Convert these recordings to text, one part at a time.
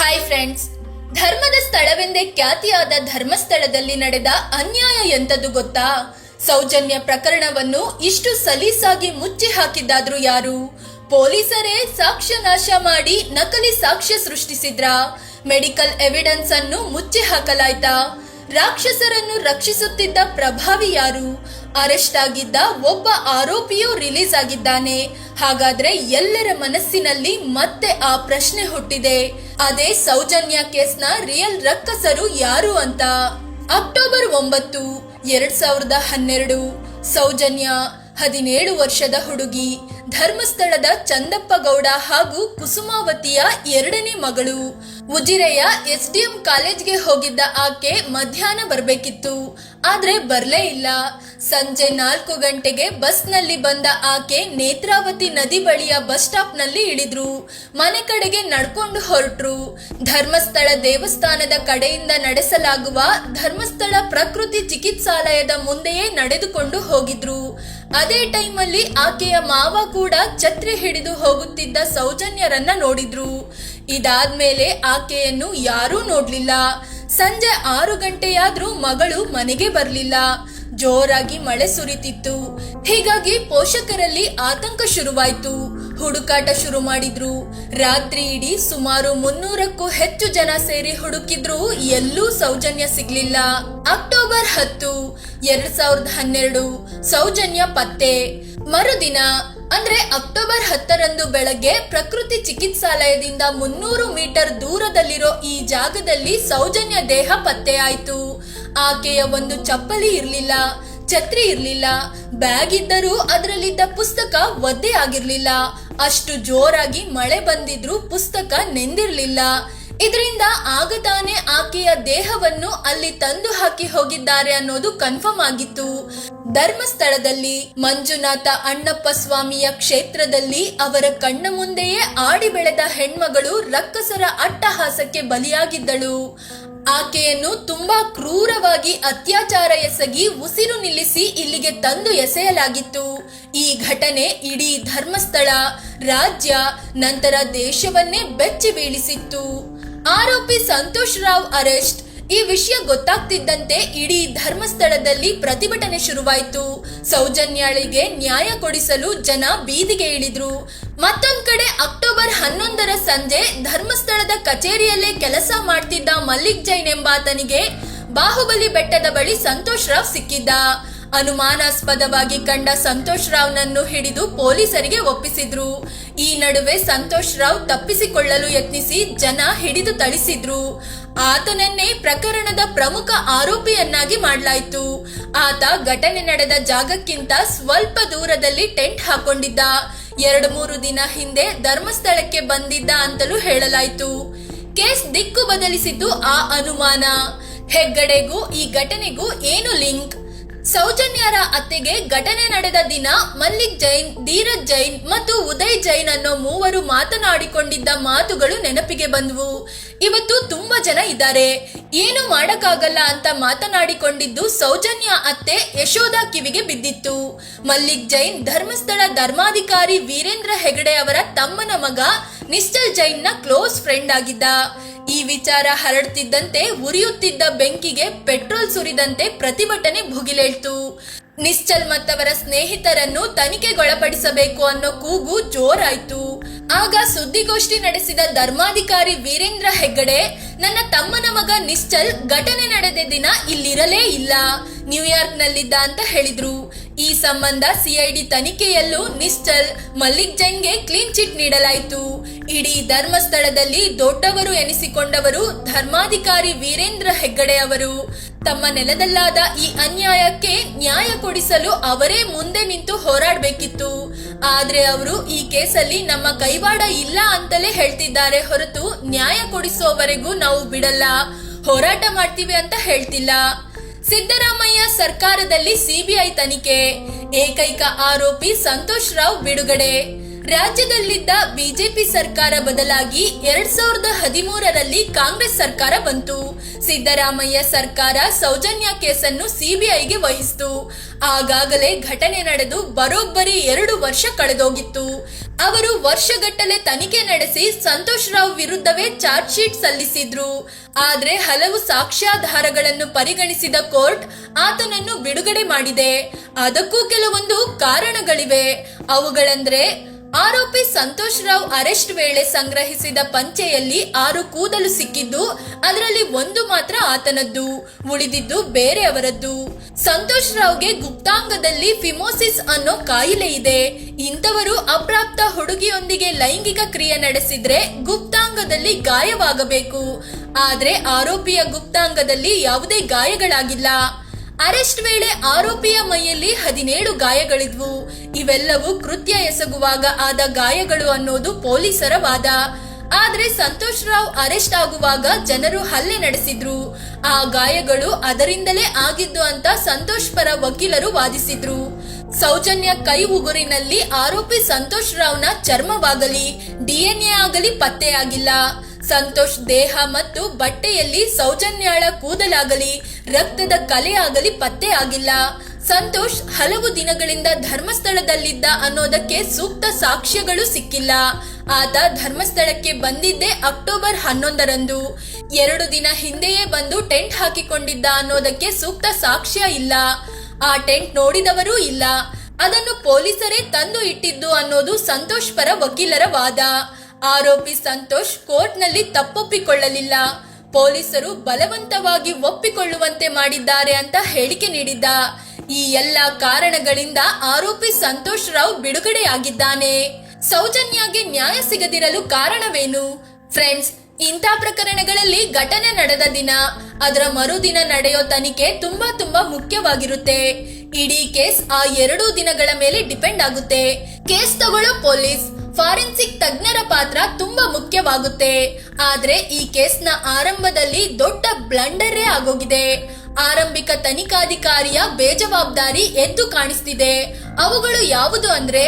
Hi friends, ಧರ್ಮದ ಸ್ಥಳವೆಂದೇ ಖ್ಯಾತಿಯಾದ ಧರ್ಮಸ್ಥಳದಲ್ಲಿ ನಡೆದ ಅನ್ಯಾಯ ಎಂತದ್ದು ಗೊತ್ತಾ? ಸೌಜನ್ಯ ಪ್ರಕರಣವನ್ನು ಇಷ್ಟು ಸಲೀಸಾಗಿ ಮುಚ್ಚಿ ಹಾಕಿದ್ದಾದ್ರು ಯಾರು? ಪೊಲೀಸರೇ ಸಾಕ್ಷ್ಯ ನಾಶ ಮಾಡಿ ನಕಲಿ ಸಾಕ್ಷ್ಯ ಸೃಷ್ಟಿಸಿದ್ರ? ಮೆಡಿಕಲ್ ಎವಿಡೆನ್ಸ್ ಅನ್ನು ಮುಚ್ಚಿ ಹಾಕಲಾಯ್ತಾ? ರಾಕ್ಷಸರನ್ನು ರಕ್ಷಿಸುತ್ತಿದ್ದ ಪ್ರಭಾವಿ ಯಾರು? ಅರೆಸ್ಟ್ ಆಗಿದ್ದ ಒಬ್ಬ ಆರೋಪಿಯೂ ರಿಲೀಸ್ ಆಗಿದ್ದಾನೆ. ಹಾಗಾದ್ರೆ ಎಲ್ಲರ ಮನಸ್ಸಿನಲ್ಲಿ ಮತ್ತೆ ಆ ಪ್ರಶ್ನೆ ಹುಟ್ಟಿದೆ, ಅದೇ ಸೌಜನ್ಯ ಕೇಸ್ನ ರಿಯಲ್ ರಕ್ಕಸರು ಯಾರು ಅಂತ. ಅಕ್ಟೋಬರ್ 9, 2012 ಸೌಜನ್ಯ 17 ವರ್ಷದ ಹುಡುಗಿ, ಧರ್ಮಸ್ಥಳದ ಚಂದಪ್ಪ ಗೌಡ ಹಾಗೂ ಕುಸುಮಾವತಿಯ 2ನೇ ಮಗಳು. ಉಜಿರೆಯ SDM ಕಾಲೇಜ್ಗೆ ಹೋಗಿದ್ದ ಆಕೆ ಮಧ್ಯಾಹ್ನ ಬರ್ಬೇಕಿತ್ತು, ಆದ್ರೆ ಬರ್ಲೇ ಇಲ್ಲ. ಸಂಜೆ 4 ಗಂಟೆಗೆ ಬಸ್ನಲ್ಲಿ ಬಂದ ಆಕೆ ನೇತ್ರಾವತಿ ನದಿ ಬಳಿಯ ಬಸ್ ಸ್ಟಾಪ್ ನಲ್ಲಿ ಇಳಿದ್ರು. ಮನೆ ಕಡೆಗೆ ನಡ್ಕೊಂಡು ಹೊರಟ್ರು. ಧರ್ಮಸ್ಥಳ ದೇವಸ್ಥಾನದ ಕಡೆಯಿಂದ ನಡೆಸಲಾಗುವ ಧರ್ಮಸ್ಥಳ ಪ್ರಕೃತಿ ಚಿಕಿತ್ಸಾಲಯದ ಮುಂದೆಯೇ ನಡೆದುಕೊಂಡು ಹೋಗಿದ್ರು. ಅದೇ ಟೈಮಲ್ಲಿ ಆಕೆಯ ಮಾವ ಕೂಡ ಛತ್ರಿ ಹಿಡಿದು ಹೋಗುತ್ತಿದ್ದ ಸೌಜನ್ಯರನ್ನ ನೋಡಿದ್ರು. ಇದಾದ್ಮೇಲೆ ಆಕೆಯನ್ನು ಯಾರೂ ನೋಡ್ಲಿಲ್ಲ. ಸಂಜೆ 6 ಗಂಟೆಯಾದ್ರೂ ಮಗಳು ಮನೆಗೆ ಬರ್ಲಿಲ್ಲ. ಜೋರಾಗಿ ಮಳೆ ಸುರಿತಿತ್ತು. ಹೀಗಾಗಿ ಪೋಷಕರಲ್ಲಿ ಆತಂಕ ಶುರುವಾಯ್ತು. ಹುಡುಕಾಟ ಶುರು ಮಾಡಿದ್ರು. ರಾತ್ರಿ ಇಡೀ ಸುಮಾರು 300ಕ್ಕೂ ಹೆಚ್ಚು ಜನ ಸೇರಿ ಹುಡುಕಿದ್ರು, ಎಲ್ಲೂ ಸೌಜನ್ಯ ಸಿಗ್ಲಿಲ್ಲ. ಅಕ್ಟೋಬರ್ 10, 2012 ಸೌಜನ್ಯ ಪತ್ತೆ. ಮರುದಿನ ಅಂದ್ರೆ ಅಕ್ಟೋಬರ್ 10ರಂದು ಬೆಳಗ್ಗೆ ಪ್ರಕೃತಿ ಚಿಕಿತ್ಸಾಲಯದಿಂದ 300 ಮೀಟರ್ ದೂರದಲ್ಲಿರೋ ಈ ಜಾಗದಲ್ಲಿ ಸೌಜನ್ಯ ದೇಹ ಪತ್ತೆ ಆಯ್ತು. ಆಕೆಯ ಒಂದು ಚಪ್ಪಲಿ ಇರ್ಲಿಲ್ಲ, ಛತ್ರಿ ಇರ್ಲಿಲ್ಲ, ಬ್ಯಾಗ್ ಇದ್ದರೂ ಅದರಲ್ಲಿದ್ದ ಪುಸ್ತಕ ಒದ್ದೆ ಆಗಿರ್ಲಿಲ್ಲ. ಅಷ್ಟು ಜೋರಾಗಿ ಮಳೆ ಬಂದಿದ್ರು ಪುಸ್ತಕ ನೆಂದಿರ್ಲಿಲ್ಲ. ಇದರಿಂದ ಆಗತಾನೆ ಆಕೆಯ ದೇಹವನ್ನು ಅಲ್ಲಿ ತಂದು ಹಾಕಿ ಹೋಗಿದ್ದಾರೆ ಅನ್ನೋದು ಕನ್ಫರ್ಮ್ ಆಗಿತ್ತು. ಧರ್ಮಸ್ಥಳದಲ್ಲಿ ಮಂಜುನಾಥ ಅಣ್ಣಪ್ಪ ಸ್ವಾಮಿಯ ಕ್ಷೇತ್ರದಲ್ಲಿ ಅವರ ಕಣ್ಣ ಮುಂದೆಯೇ ಆಡಿ ಬೆಳೆದ ಹೆಣ್ಮಗಳು ರಕ್ಕಸರ ಅಟ್ಟಹಾಸಕ್ಕೆ ಬಲಿಯಾಗಿದ್ದಳು. ಆಕೆಯನ್ನು ತುಂಬಾ ಕ್ರೂರವಾಗಿ ಅತ್ಯಾಚಾರ ಎಸಗಿ ಉಸಿರು ನಿಲ್ಲಿಸಿ ಇಲ್ಲಿಗೆ ತಂದು ಎಸೆಯಲಾಗಿತ್ತು. ಈ ಘಟನೆ ಇಡೀ ಧರ್ಮಸ್ಥಳ, ರಾಜ್ಯ, ನಂತರ ದೇಶವನ್ನೇ ಬೆಚ್ಚಿ ಬೀಳಿಸಿತ್ತು. ಆರೋಪಿ ಸಂತೋಷ್ ರಾವ್ ಅರೆಸ್ಟ್. ಈ ವಿಷಯ ಗೊತ್ತಾಗ್ತಿದ್ದಂತೆ ಇಡೀ ಧರ್ಮಸ್ಥಳದಲ್ಲಿ ಪ್ರತಿಭಟನೆ ಶುರುವಾಯಿತು. ಸೌಜನ್ಯಾಳಿಗೆ ನ್ಯಾಯ ಕೊಡಿಸಲು ಜನ ಬೀದಿಗೆ ಇಳಿದ್ರು. ಮತ್ತೊಂದ್ ಕಡೆ ಅಕ್ಟೋಬರ್ 11ರ ಸಂಜೆ ಧರ್ಮಸ್ಥಳದ ಕಚೇರಿಯಲ್ಲೇ ಕೆಲಸ ಮಾಡ್ತಿದ್ದ ಮಲ್ಲಿಕ್ ಜೈನ್ ಎಂಬಾತನಿಗೆ ಬಾಹುಬಲಿ ಬೆಟ್ಟದ ಬಳಿ ಸಂತೋಷ್ ರಾವ್ ಸಿಕ್ಕಿದ್ದ. ಅನುಮಾನಾಸ್ಪದವಾಗಿ ಕಂಡ ಸಂತೋಷ್ ರಾವ್ನನ್ನು ಹಿಡಿದು ಪೊಲೀಸರಿಗೆ ಒಪ್ಪಿಸಿದ್ರು. ಈ ನಡುವೆ ಸಂತೋಷ್ ರಾವ್ ತಪ್ಪಿಸಿಕೊಳ್ಳಲು ಯತ್ನಿಸಿ ಜನ ಹಿಡಿದು ಥಳಿಸಿದ್ರು. ಆತನನ್ನೇ ಪ್ರಕರಣದ ಪ್ರಮುಖ ಆರೋಪಿಯನ್ನಾಗಿ ಮಾಡಲಾಯಿತು. ಆತ ಘಟನೆ ನಡೆದ ಜಾಗಕ್ಕಿಂತ ಸ್ವಲ್ಪ ದೂರದಲ್ಲಿ ಟೆಂಟ್ ಹಾಕೊಂಡಿದ್ದ. 2-3 ದಿನ ಹಿಂದೆ ಧರ್ಮಸ್ಥಳಕ್ಕೆ ಬಂದಿದ್ದ ಅಂತಲೂ ಹೇಳಲಾಯಿತು. ಕೇಸ್ ದಿಕ್ಕು ಬದಲಿಸಿದ್ದು ಆ ಅನುಮಾನ. ಹೆಗ್ಗಡೆಗೂ ಈ ಘಟನೆಗೂ ಏನು ಲಿಂಕ್? ಸೌಜನ್ಯರ ಅತ್ತೆಗೆ ಘಟನೆ ನಡೆದ ದಿನ ಮಲ್ಲಿಕ್ ಜೈನ್, ಧೀರಜ್ ಜೈನ್ ಮತ್ತು ಉದಯ್ ಜೈನ್ ಅನ್ನೋ 3 ಮಾತನಾಡಿಕೊಂಡಿದ್ದ ಮಾತುಗಳು ನೆನಪಿಗೆ ಬಂದವು. ಇವತ್ತು ತುಂಬಾ ಜನ ಇದ್ದಾರೆ, ಏನು ಮಾಡಕ್ಕಾಗಲ್ಲ ಅಂತ ಮಾತನಾಡಿಕೊಂಡಿದ್ದು ಸೌಜನ್ಯ ಅತ್ತೆ ಯಶೋಧ ಕಿವಿಗೆ ಬಿದ್ದಿತ್ತು. ಮಲ್ಲಿಕ್ ಜೈನ್ ಧರ್ಮಸ್ಥಳ ಧರ್ಮಾಧಿಕಾರಿ ವೀರೇಂದ್ರ ಹೆಗಡೆ ಅವರ ತಮ್ಮನ ಮಗ ನಿಶ್ಚಲ್ ಜೈನ್ ನ ಕ್ಲೋಸ್ ಫ್ರೆಂಡ್ ಆಗಿದ್ದ. ಈ ವಿಚಾರ ಹರಡ್ತಿದ್ದಂತೆ ಉರಿಯುತ್ತಿದ್ದ ಬೆಂಕಿಗೆ ಪೆಟ್ರೋಲ್ ಸುರಿದಂತೆ ಪ್ರತಿಭಟನೆ ಭುಗಿಲೇಳ್ತು. ನಿಶ್ಚಲ್ ಮತ್ತವರ ಸ್ನೇಹಿತರನ್ನು ತನಿಖೆಗೊಳಪಡಿಸಬೇಕು ಅನ್ನೋ ಕೂಗು ಜೋರಾಯ್ತು. ಆಗ ಸುದ್ದಿಗೋಷ್ಠಿ ನಡೆಸಿದ ಧರ್ಮಾಧಿಕಾರಿ ವೀರೇಂದ್ರ ಹೆಗ್ಗಡೆ, ನನ್ನ ತಮ್ಮನ ಮಗ ನಿಶ್ಚಲ್ ಘಟನೆ ನಡೆದ ದಿನ ಇಲ್ಲಿರಲೇ ಇಲ್ಲ, ನ್ಯೂಯಾರ್ಕ್ ನಲ್ಲಿದ್ದ ಅಂತ ಹೇಳಿದ್ರು. ಈ ಸಂಬಂಧ CID ತನಿಖೆಯಲ್ಲೂ ನಿಶ್ಚಲ್, ಮಲ್ಲಿಕ್ ಜೈನ್ಗೆ ಕ್ಲೀನ್ ಚಿಟ್ ನೀಡಲಾಯಿತು. ಇಡೀ ಧರ್ಮಸ್ಥಳದಲ್ಲಿ ದೊಡ್ಡವರು ಎನಿಸಿಕೊಂಡವರು ಧರ್ಮಾಧಿಕಾರಿ ವೀರೇಂದ್ರ ಹೆಗ್ಗಡೆ ಅವರು. ತಮ್ಮ ನೆಲದಲ್ಲಾದ ಈ ಅನ್ಯಾಯಕ್ಕೆ ನ್ಯಾಯ ಕೊಡಿಸಲು ಅವರೇ ಮುಂದೆ ನಿಂತು ಹೋರಾಡಬೇಕಿತ್ತು. ಆದ್ರೆ ಅವರು ಈ ಕೇಸಲ್ಲಿ ನಮ್ಮ ಕೈವಾಡ ಇಲ್ಲ ಅಂತಲೇ ಹೇಳ್ತಿದ್ದಾರೆ ಹೊರತು ನ್ಯಾಯ ಕೊಡಿಸೋವರೆಗೂ ನಾವು ಬಿಡಲ್ಲ, ಹೋರಾಟ ಮಾಡ್ತೀವಿ ಅಂತ ಹೇಳ್ತಿಲ್ಲ. ಸಿದ್ದರಾಮಯ್ಯ ಸರ್ಕಾರದಲ್ಲಿ CBI ತನಿಖೆ. ಏಕೈಕ ಆರೋಪಿ ಸಂತೋಷ್ ರಾವ್ ಬಿಡುಗಡೆ. ರಾಜ್ಯದಲ್ಲಿದ್ದ ಬಿಜೆಪಿ ಸರ್ಕಾರ ಬದಲಾಗಿ 2013ರಲ್ಲಿ ಕಾಂಗ್ರೆಸ್ ಸರ್ಕಾರ ಬಂತು. ಸಿದ್ದರಾಮಯ್ಯ ಸರ್ಕಾರ ಸೌಜನ್ಯ ಕೇಸನ್ನು ಸಿಬಿಐಗೆ ವಹಿಸಿತು. ಆಗಾಗಲೇ ಘಟನೆ ನಡೆದು ಬರೋಬ್ಬರಿ 2 ವರ್ಷ ಕಳೆದೋಗಿತ್ತು. ಅವರು ವರ್ಷಗಟ್ಟಲೆ ತನಿಖೆ ನಡೆಸಿ ಸಂತೋಷ್ ರಾವ್ ವಿರುದ್ಧವೇ ಚಾರ್ಜ್ ಶೀಟ್ ಸಲ್ಲಿಸಿದ್ರು. ಆದ್ರೆ ಹಲವು ಸಾಕ್ಷ್ಯಾಧಾರಗಳನ್ನು ಪರಿಗಣಿಸಿದ ಕೋರ್ಟ್ ಆತನನ್ನು ಬಿಡುಗಡೆ ಮಾಡಿದೆ. ಅದಕ್ಕೂ ಕೆಲವೊಂದು ಕಾರಣಗಳಿವೆ. ಅವುಗಳಂದ್ರೆ ಆರೋಪಿ ಸಂತೋಷ್ ರಾವ್ ಅರೆಸ್ಟ್ ವೇಳೆ ಸಂಗ್ರಹಿಸಿದ ಪಂಚೆಯಲ್ಲಿ 6 ಕೂದಲು ಸಿಕ್ಕಿದ್ದು, ಅದರಲ್ಲಿ 1 ಮಾತ್ರ ಆತನದ್ದು, ಉಳಿದಿದ್ದು ಬೇರೆಯವರದ್ದು. ಸಂತೋಷ್ ರಾವ್ಗೆ ಗುಪ್ತಾಂಗದಲ್ಲಿ ಫಿಮೋಸಿಸ್ ಅನ್ನೋ ಕಾಯಿಲೆ ಇದೆ. ಇಂಥವರು ಅಪ್ರಾಪ್ತ ಹುಡುಗಿಯೊಂದಿಗೆ ಲೈಂಗಿಕ ಕ್ರಿಯೆ ನಡೆಸಿದ್ರೆ ಗುಪ್ತಾಂಗದಲ್ಲಿ ಗಾಯವಾಗಬೇಕು. ಆದ್ರೆ ಆರೋಪಿಯ ಗುಪ್ತಾಂಗದಲ್ಲಿ ಯಾವುದೇ ಗಾಯಗಳಾಗಿಲ್ಲ. ಅರೆಸ್ಟ್ ವೇಳೆ ಆರೋಪಿಯ ಮೈಯಲ್ಲಿ 17 ಗಾಯಗಳಿದ್ವು. ಇವೆಲ್ಲವೂ ಕೃತ್ಯ ಎಸಗುವಾಗ ಆದ ಗಾಯಗಳು ಅನ್ನೋದು ಪೊಲೀಸರ ವಾದ. ಆದ್ರೆ ಸಂತೋಷ್ ರಾವ್ ಅರೆಸ್ಟ್ ಆಗುವಾಗ ಜನರು ಹಲ್ಲೆ ನಡೆಸಿದ್ರು. ಆ ಗಾಯಗಳು ಅದರಿಂದಲೇ ಆಗಿದ್ದು ಅಂತ ಸಂತೋಷ್ ಪರ ವಕೀಲರು ವಾದಿಸಿದ್ರು. ಸೌಜನ್ಯ ಕೈ ಉಗುರಿನಲ್ಲಿ ಆರೋಪಿ ಸಂತೋಷ್ ರಾವ್ನ ಚರ್ಮವಾಗಲಿ DNA ಆಗಲಿ ಪತ್ತೆಯಾಗಿಲ್ಲ. ಸಂತೋಷ್ ದೇಹ ಮತ್ತು ಬಟ್ಟೆಯಲ್ಲಿ ಸೌಜನ್ಯಾಳ ಕೂದಲಾಗಲಿ ರಕ್ತದ ಕಲೆಯಾಗಲಿ ಪತ್ತೆ ಆಗಿಲ್ಲ. ಸಂತೋಷ್ ಹಲವು ದಿನಗಳಿಂದ ಧರ್ಮಸ್ಥಳದಲ್ಲಿದ್ದ ಅನ್ನೋದಕ್ಕೆ ಸೂಕ್ತ ಸಾಕ್ಷ್ಯಗಳು ಸಿಕ್ಕಿಲ್ಲ. ಆತ ಧರ್ಮಸ್ಥಳಕ್ಕೆ ಬಂದಿದ್ದೇ ಅಕ್ಟೋಬರ್ 11ರಂದು. 2 ದಿನ ಹಿಂದೆಯೇ ಬಂದು ಟೆಂಟ್ ಹಾಕಿಕೊಂಡಿದ್ದ ಅನ್ನೋದಕ್ಕೆ ಸೂಕ್ತ ಸಾಕ್ಷ್ಯ ಇಲ್ಲ. ಆ ಟೆಂಟ್ ನೋಡಿದವರೂ ಇಲ್ಲ. ಅದನ್ನು ಪೊಲೀಸರೇ ತಂದು ಇಟ್ಟಿದ್ದು ಅನ್ನೋದು ಸಂತೋಷ್ ಪರ ವಕೀಲರ ವಾದ. ಆರೋಪಿ ಸಂತೋಷ್ ಕೋರ್ಟ್ನಲ್ಲಿ ತಪ್ಪೊಪ್ಪಿಕೊಳ್ಳಲಿಲ್ಲ. ಪೊಲೀಸರು ಬಲವಂತವಾಗಿ ಒಪ್ಪಿಕೊಳ್ಳುವಂತೆ ಮಾಡಿದ್ದಾರೆ ಅಂತ ಹೇಳಿಕೆ ನೀಡಿದ್ದ. ಈ ಎಲ್ಲ ಕಾರಣಗಳಿಂದ ಆರೋಪಿ ಸಂತೋಷ್ ರಾವ್ ಬಿಡುಗಡೆಯಾಗಿದ್ದಾನೆ. ಸೌಜನ್ಯಗೆ ನ್ಯಾಯ ಸಿಗದಿರಲು ಕಾರಣವೇನು? ಫ್ರೆಂಡ್ಸ್, ಇಂಥ ಪ್ರಕರಣಗಳಲ್ಲಿ ಘಟನೆ ನಡೆದ ದಿನ, ಅದರ ಮರುದಿನ ನಡೆಯೋ ತನಿಖೆ ತುಂಬಾ ಮುಖ್ಯವಾಗಿರುತ್ತೆ. ಇಡೀ ಕೇಸ್ ಆ 2 ದಿನಗಳ ಮೇಲೆ ಡಿಪೆಂಡ್ ಆಗುತ್ತೆ. ಕೇಸ್ ತಗೊಳ್ಳೋ ಪೊಲೀಸ್, ಫಾರೆನ್ಸಿಕ್ ತಜ್ಞರ ಪಾತ್ರ ತುಂಬಾ ಮುಖ್ಯವಾಗುತ್ತೆ. ಆದ್ರೆ ಈ ಕೇಸ್ನ ಆರಂಭದಲ್ಲಿ ದೊಡ್ಡ ಬ್ಲಂಡರೇ ಆಗೋಗಿದೆ. ಆರಂಭಿಕ ತನಿಖಾಧಿಕಾರಿಯ ಬೇಜವಾಬ್ದಾರಿ ಎದ್ದು ಕಾಣಿಸ್ತಿದೆ. ಅವುಗಳು ಯಾವುದು ಅಂದ್ರೆ,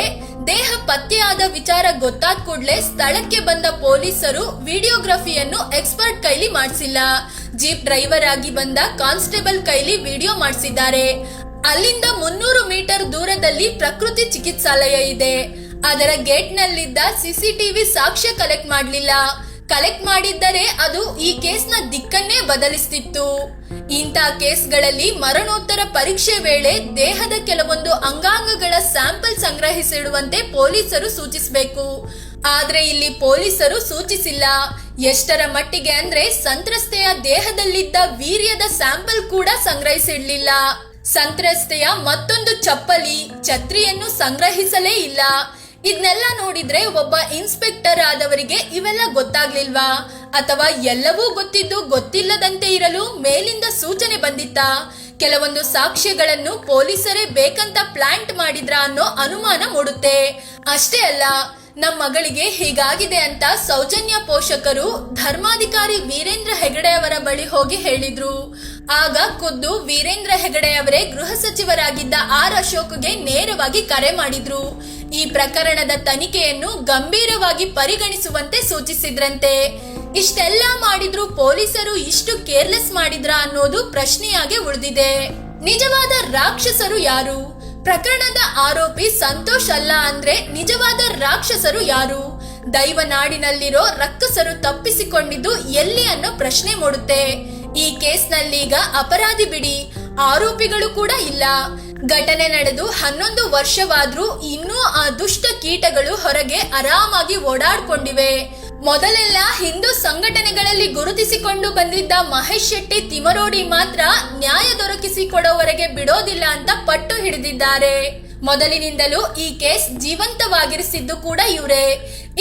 ದೇಹ ಪತ್ತೆಯಾದ ವಿಚಾರ ಗೊತ್ತಾದ ಕೂಡಲೇ ಸ್ಥಳಕ್ಕೆ ಬಂದ ಪೊಲೀಸರು ವಿಡಿಯೋಗ್ರಫಿಯನ್ನು ಎಕ್ಸ್ಪರ್ಟ್ ಕೈಲಿ ಮಾಡಿಸಿಲ್ಲ. ಜೀಪ್ ಡ್ರೈವರ್ ಆಗಿ ಬಂದ ಕಾನ್ಸ್ಟೇಬಲ್ ಕೈಲಿ ವಿಡಿಯೋ ಮಾಡಿಸಿದ್ದಾರೆ. ಅಲ್ಲಿಂದ 300 ಮೀಟರ್ ದೂರದಲ್ಲಿ ಪ್ರಕೃತಿ ಚಿಕಿತ್ಸಾಲಯ ಇದೆ. ಅದರ ಗೇಟ್ ನಲ್ಲಿದ್ದ CCTV ಸಾಕ್ಷ್ಯ ಕಲೆಕ್ಟ್ ಮಾಡಲಿಲ್ಲ. ಕಲೆಕ್ಟ್ ಮಾಡಿದ್ದರೆ ಅದು ಈ ಕೇಸ್ನ ದಿಕ್ಕನ್ನೇ ಬದಲಿಸ್ತಿತ್ತು. ಇಂಥ ಕೇಸ್ಗಳಲ್ಲಿ ಮರಣೋತ್ತರ ಪರೀಕ್ಷೆ ವೇಳೆ ದೇಹದ ಕೆಲವೊಂದು ಅಂಗಾಂಗಗಳ ಸ್ಯಾಂಪಲ್ ಸಂಗ್ರಹಿಸಿಡುವಂತೆ ಪೊಲೀಸರು ಸೂಚಿಸಬೇಕು. ಆದ್ರೆ ಇಲ್ಲಿ ಪೊಲೀಸರು ಸೂಚಿಸಿಲ್ಲ. ಎಷ್ಟರ ಮಟ್ಟಿಗೆ ಅಂದ್ರೆ ಸಂತ್ರಸ್ತೆಯ ದೇಹದಲ್ಲಿದ್ದ ವೀರ್ಯದ ಸ್ಯಾಂಪಲ್ ಕೂಡ ಸಂಗ್ರಹಿಸಿಡ್ಲಿಲ್ಲ. ಸಂತ್ರಸ್ತೆಯ ಮತ್ತೊಂದು ಚಪ್ಪಲಿ, ಛತ್ರಿಯನ್ನು ಸಂಗ್ರಹಿಸಲೇ ಇಲ್ಲ. ಇದನ್ನೆಲ್ಲ ನೋಡಿದ್ರೆ ಒಬ್ಬ ಇನ್ಸ್ಪೆಕ್ಟರ್ ಆದವರಿಗೆ ಇವೆಲ್ಲ ಗೊತ್ತಾಗ್ಲಿಲ್ವಾ? ಅಥವಾ ಎಲ್ಲವೂ ಗೊತ್ತಿದ್ದು ಗೊತ್ತಿಲ್ಲದಂತೆ ಇರಲು ಮೇಲಿಂದ ಸೂಚನೆ ಬಂದಿತ್ತಾ? ಕೆಲವೊಂದು ಸಾಕ್ಷ್ಯಗಳನ್ನು ಪೊಲೀಸರೇ ಬೇಕಂತ ಪ್ಲಾಂಟ್ ಮಾಡಿದ್ರ ಅನ್ನೋ ಅನುಮಾನ ಮೂಡುತ್ತೆ. ಅಷ್ಟೇ ಅಲ್ಲ, ನಮ್ಮ ಮಗಳಿಗೆ ಹೀಗಾಗಿದೆ ಅಂತ ಸೌಜನ್ಯ ಪೋಷಕರು ಧರ್ಮಾಧಿಕಾರಿ ವೀರೇಂದ್ರ ಹೆಗಡೆ ಅವರ ಬಳಿ ಹೋಗಿ ಹೇಳಿದ್ರು. ಆಗ ಖುದ್ದು ವೀರೇಂದ್ರ ಹೆಗಡೆ ಅವರೇ ಗೃಹ ಸಚಿವರಾಗಿದ್ದ ಆರ್ ಅಶೋಕ್ಗೆ ನೇರವಾಗಿ ಕರೆ ಮಾಡಿದ್ರು. ಈ ಪ್ರಕರಣದ ತನಿಖೆಯನ್ನು ಗಂಭೀರವಾಗಿ ಪರಿಗಣಿಸುವಂತೆ ಸೂಚಿಸಿದ್ರಂತೆ. ಇಷ್ಟೆಲ್ಲ ಮಾಡಿದ್ರು ಪೊಲೀಸರು ಇಷ್ಟು ಕೇರ್ಲೆಸ್ ಮಾಡಿದ್ರ ಅನ್ನೋದು ಪ್ರಶ್ನೆಯಾಗಿ ಉಳಿದಿದೆ. ನಿಜವಾದ ರಾಕ್ಷಸರು ಯಾರು? ಪ್ರಕರಣದ ಆರೋಪಿ ಸಂತೋಷ್ ಅಲ್ಲ ಅಂದ್ರೆ ನಿಜವಾದ ರಾಕ್ಷಸರು ಯಾರು? ದೈವನಾಡಿನಲ್ಲಿರೋ ರಕ್ಕಸರು ತಪ್ಪಿಸಿಕೊಂಡಿದ್ದು ಎಲ್ಲಿ ಅನ್ನೋ ಪ್ರಶ್ನೆ ಮೂಡುತ್ತೆ. ಈ ಕೇಸ್ನಲ್ಲೀಗ ಅಪರಾಧಿ ಬಿಡಿ, ಆರೋಪಿಗಳು ಕೂಡ ಇಲ್ಲ. ಘಟನೆ ನಡೆದು 11 ವರ್ಷವಾದ್ರೂ ಇನ್ನೂ ಆ ದುಷ್ಟ ಕೀಟಗಳು ಹೊರಗೆ ಆರಾಮಾಗಿ ಓಡಾಡ್ಕೊಂಡಿವೆ. ಮೊದಲೆಲ್ಲ ಹಿಂದೂ ಸಂಘಟನೆಗಳಲ್ಲಿ ಗುರುತಿಸಿಕೊಂಡು ಬಂದಿದ್ದ ಮಹೇಶ್ ಶೆಟ್ಟಿ ತಿಮರೋಡಿ ಮಾತ್ರ ನ್ಯಾಯ ದೊರಕಿಸಿಕೊಡೋವರೆಗೆ ಬಿಡೋದಿಲ್ಲ ಅಂತ ಪಟ್ಟು ಹಿಡಿದಿದ್ದಾರೆ. ಮೊದಲಿನಿಂದಲೂ ಈ ಕೇಸ್ ಜೀವಂತವಾಗಿರಿಸಿದ್ದು ಕೂಡ ಇವರೇ.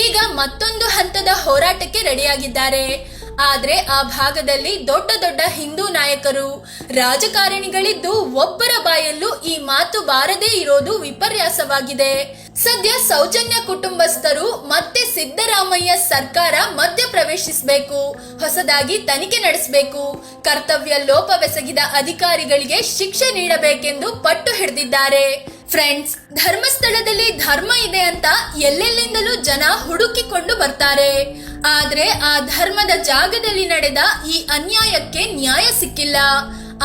ಈಗ ಮತ್ತೊಂದು ಹಂತದ ಹೋರಾಟಕ್ಕೆ ರೆಡಿಯಾಗಿದ್ದಾರೆ. ಆದ್ರೆ ಆ ಭಾಗದಲ್ಲಿ ದೊಡ್ಡ ದೊಡ್ಡ ಹಿಂದೂ ನಾಯಕರು, ರಾಜಕಾರಣಿಗಳಿದ್ದು ಒಬ್ಬರ ಬಾಯಲ್ಲೂ ಈ ಮಾತು ಬಾರದೇ ಇರೋದು ವಿಪರ್ಯಾಸವಾಗಿದೆ. ಸದ್ಯ ಸೌಜನ್ಯ ಕುಟುಂಬಸ್ಥರು ಮತ್ತೆ ಸಿದ್ದರಾಮಯ್ಯ ಸರ್ಕಾರ ಮಧ್ಯ ಪ್ರವೇಶಿಸಬೇಕು, ಹೊಸದಾಗಿ ತನಿಖೆ ನಡೆಸಬೇಕು, ಕರ್ತವ್ಯ ಲೋಪವೆಸಗಿದ ಅಧಿಕಾರಿಗಳಿಗೆ ಶಿಕ್ಷೆ ನೀಡಬೇಕೆಂದು ಪಟ್ಟು ಹಿಡಿದಿದ್ದಾರೆ. ಫ್ರೆಂಡ್ಸ್, ಧರ್ಮಸ್ಥಳದಲ್ಲಿ ಧರ್ಮ ಇದೆ ಅಂತ ಎಲ್ಲೆಲ್ಲಿಂದಲೂ ಜನ ಹುಡುಕಿಕೊಂಡು ಬರ್ತಾರೆ. ಆದ್ರೆ ಆ ಧರ್ಮದ ಜಾಗದಲ್ಲಿ ನಡೆದ ಈ ಅನ್ಯಾಯಕ್ಕೆ ನ್ಯಾಯ ಸಿಕ್ಕಿಲ್ಲ.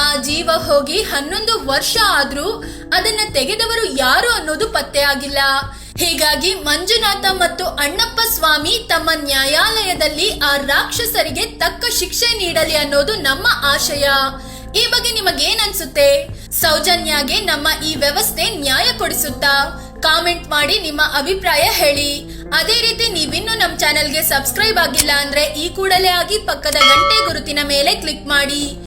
ಆ ಜೀವ ಹೋಗಿ 11 ವರ್ಷ ಆದ್ರೂ ಅದನ್ನ ತೆಗೆದವರು ಯಾರು ಅನ್ನೋದು ಪತ್ತೆ ಆಗಿಲ್ಲ. ಹೀಗಾಗಿ ಮಂಜುನಾಥ ಮತ್ತು ಅಣ್ಣಪ್ಪ ಸ್ವಾಮಿ ತಮ್ಮ ನ್ಯಾಯಾಲಯದಲ್ಲಿ ಆ ರಾಕ್ಷಸರಿಗೆ ತಕ್ಕ ಶಿಕ್ಷೆ ನೀಡಲಿ ಅನ್ನೋದು ನಮ್ಮ ಆಶಯ. ಈ ಬಗ್ಗೆ ನಿಮಗೇನ್ ಅನ್ಸುತ್ತೆ? ಸೌಜನ್ಯಾಗೆ ನಮ್ಮ ಈ ವ್ಯವಸ್ಥೆ ನ್ಯಾಯ ಕೊಡಿಸುತ್ತಾ? ಕಾಮೆಂಟ್ ಮಾಡಿ ನಿಮ್ಮ ಅಭಿಪ್ರಾಯ ಹೇಳಿ. ಅದೇ ರೀತಿ ನೀವಿನ್ನೂ ನಮ್ಮ ಚಾನೆಲ್ಗೆ ಸಬ್ಸ್ಕ್ರೈಬ್ ಆಗಿಲ್ಲ ಅಂದ್ರೆ ಈ ಕೂಡಲೇ ಆಗಿ ಪಕ್ಕದ ಗಂಟೆ ಗುರುತಿನ ಮೇಲೆ ಕ್ಲಿಕ್ ಮಾಡಿ.